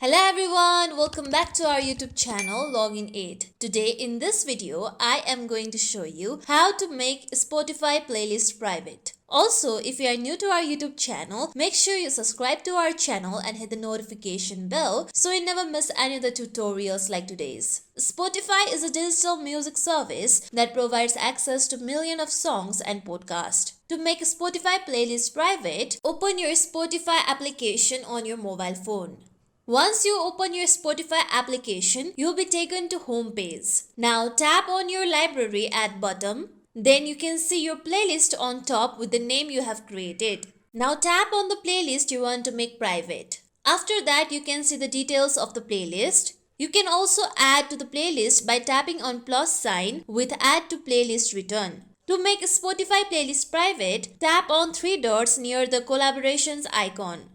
Hello everyone, welcome back to our YouTube channel Login 8. Today in this video, I am going to show you how to make Spotify playlist private. Also, if you are new to our YouTube channel, make sure you subscribe to our channel and hit the notification bell so you never miss any of the tutorials like today's. Spotify is a digital music service that provides access to millions of songs and podcasts. To make a Spotify playlist private, open your Spotify application on your mobile phone. Once you open your Spotify application, you'll be taken to home page. Now tap on your library at bottom. Then you can see your playlist on top with the name you have created. Now tap on the playlist you want to make private. After that, you can see the details of the playlist. You can also add to the playlist by tapping on plus sign with add to playlist return. To make a Spotify playlist private, tap on three dots near the collaborations icon.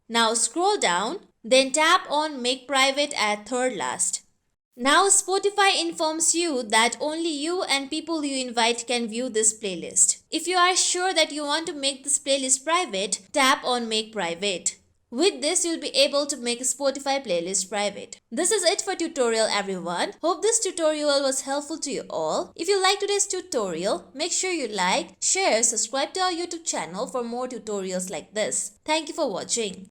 Now scroll down. Then tap on Make Private at third last. Now Spotify informs you that only you and people you invite can view this playlist. If you are sure that you want to make this playlist private, tap on Make Private. With this, you'll be able to make a Spotify playlist private. This is it for tutorial everyone. Hope this tutorial was helpful to you all. If you like today's tutorial, make sure you like, share, subscribe to our YouTube channel for more tutorials like this. Thank you for watching.